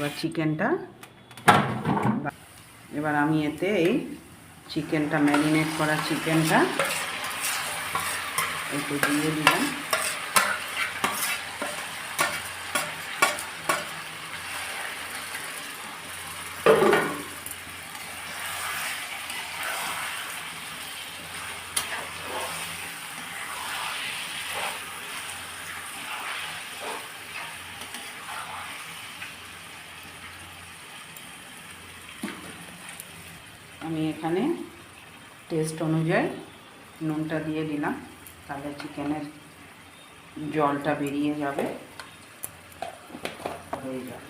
এবার চিকেনটা, এবার আমি এতে এই চিকেনটা, ম্যারিনেট করা চিকেনটা এতে দিয়ে দিলাম। আমি এখানে টেস্ট অনুযায়ী নুনটা দিয়ে দিলাম, তাহলে চিকেনের জলটা বেরিয়ে যাবে, হয়ে যাবে।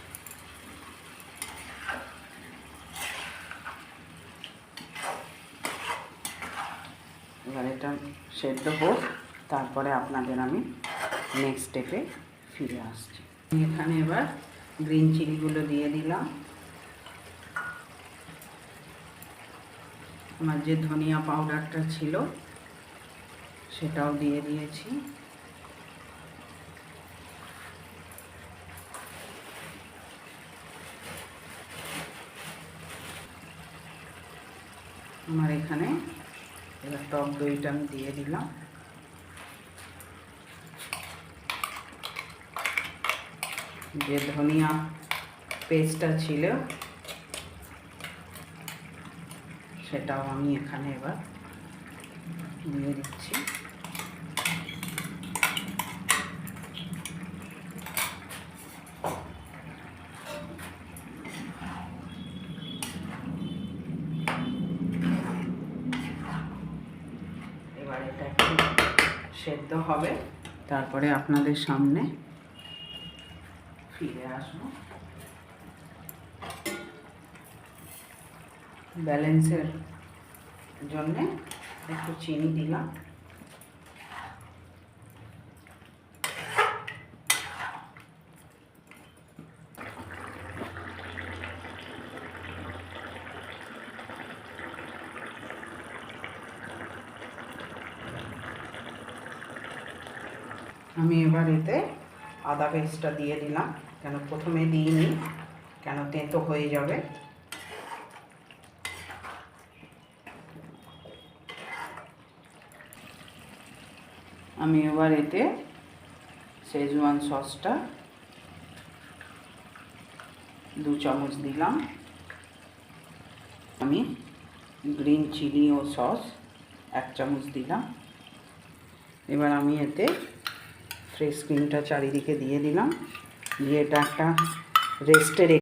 এবার এটা সেদ্ধ হোক, তারপরে আপনাদের আমি নেক্সট স্টেপে ফিরে আসছি। এখানে এবার গ্রিন চিলিগুলো দিয়ে দিলাম। আমার যে ধনিয়া পাউডারটা ছিল সেটাও দিয়ে দিয়েছি। আমার এখানে এবার টক দইটা আমি দিয়ে দিলাম। যে ধনিয়া পেস্টটা ছিল সেটাও আমি এখানে এবার দিয়ে দিচ্ছি। এবার এটা একটু সেদ্ধ হবে, তারপরে আপনাদের সামনে ফিরে আসবো। ব্যালেন্সের জন্যে একটু চিনি দিলাম। আমি এবার এতে আদা পেস্টটা দিয়ে দিলাম, কেন প্রথমে দিইনি, কেন তেঁতো হয়ে যাবে। আমি এবার এতে শেজওয়ান সসটা 2 চামচ দিলাম। আমি গ্রিন চিলি ও সস 1 চামচ দিলাম। এবার আমি এতে ফ্রেশ ক্রিমটা চারিদিকে দিয়ে দিলাম, দিয়ে এটা একটা রেস্টে